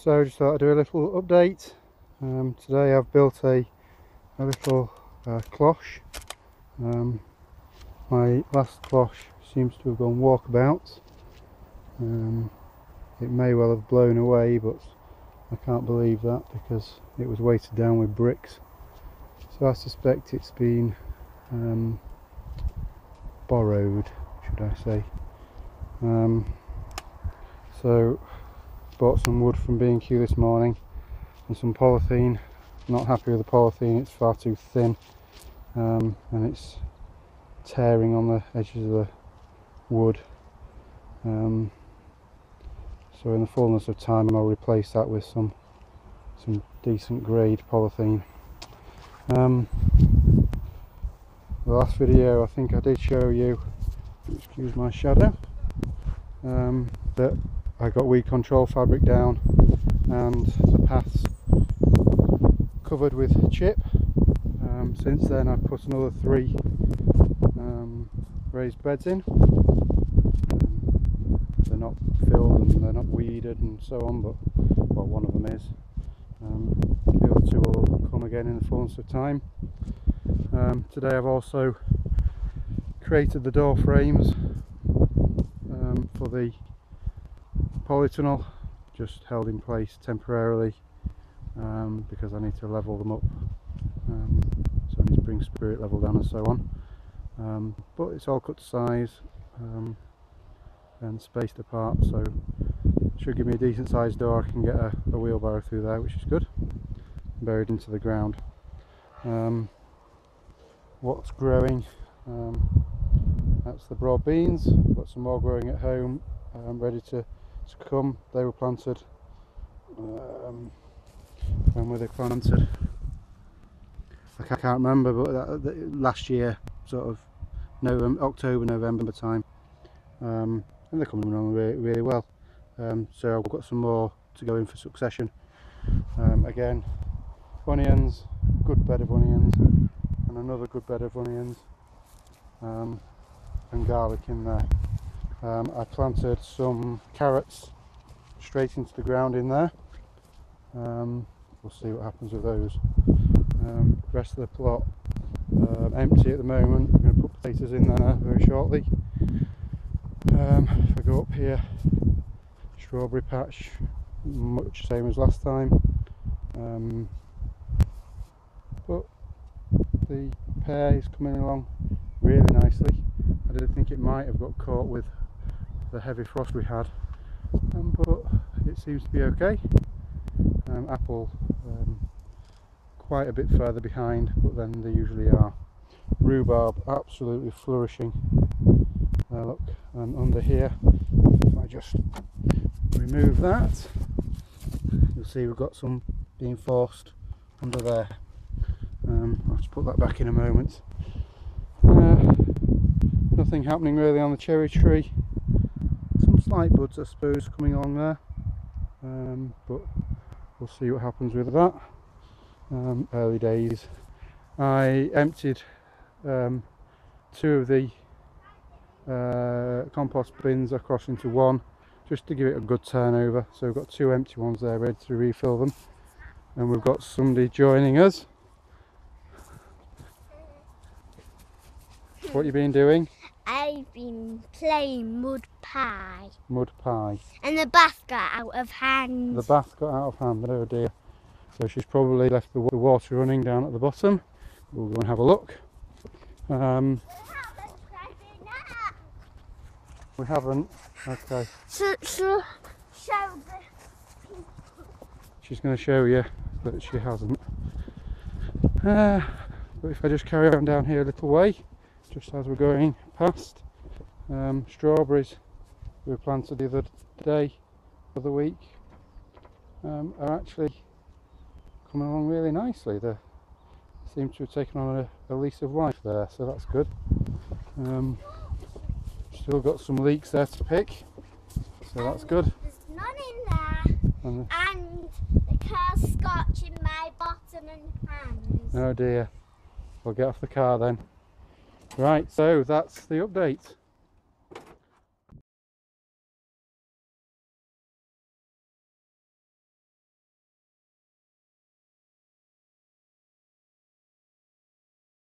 So just thought I'd do a little update. Today I've built a little cloche. My last cloche seems to have gone walkabout. It may well have blown away, but I can't believe that because it was weighted down with bricks. So I suspect it's been borrowed, should I say. So bought some wood from B&Q this morning and some polythene. Not happy with the polythene, it's far too thin, and it's tearing on the edges of the wood. So in the fullness of time I'll replace that with some decent grade polythene. The last video I think I did show you, excuse my shadow, that I got weed control fabric down and the paths covered with chip. Since then I've put another 3 raised beds in. They're not filled and they're not weeded and so on, but well, one of them is. The other 2 will come again in the fullness of time. Today I've also created the door frames for the polytunnel, just held in place temporarily because I need to level them up, so I need to bring spirit level down and so on, but it's all cut to size and spaced apart, so it should give me a decent sized door. I can get a wheelbarrow through there, which is good, buried into the ground. What's growing, that's the broad beans. Got some more growing at home, ready to come. They were planted, when were they planted? I can't remember, but last year, sort of October, November time, and they're coming along really well. So I've got some more to go in for succession. Again, onions, good bed of onions, and another good bed of onions, and garlic in there. I planted some carrots straight into the ground in there. We'll see what happens with those. Rest of the plot empty at the moment. I'm going to put potatoes in there very shortly. If I go up here, strawberry patch, much same as last time, but the pear is coming along really nicely. I did think it might have got caught with the heavy frost we had, but it seems to be okay. Apple quite a bit further behind, but then they usually are. Rhubarb absolutely flourishing. Look, and under here, if I just remove that, you'll see we've got some being forced under there. I'll just put that back in a moment. Nothing happening really on the cherry tree. Some slight buds I suppose coming along there, but we'll see what happens with that. Early days. I emptied 2 of the compost bins across into one just to give it a good turnover, so we've got 2 empty ones there ready to refill them, and we've got somebody joining us. What have you been doing? I've been playing mud pie. Mud pie. And the bath got out of hand. The bath got out of hand, oh dear. So she's probably left the water running down at the bottom. We'll go and have a look. We haven't. Okay. So show the people. She's going to show you, but she hasn't. But if I just carry on down here a little way, just as we're going past, strawberries we planted the other week, are actually coming along really nicely. They seem to have taken on a lease of life there, so that's good. Still got some leeks there to pick, so that's good. There's none in there, and the car's scorching my bottom and hands. Oh dear. We'll get off the car then. Right, so that's the update.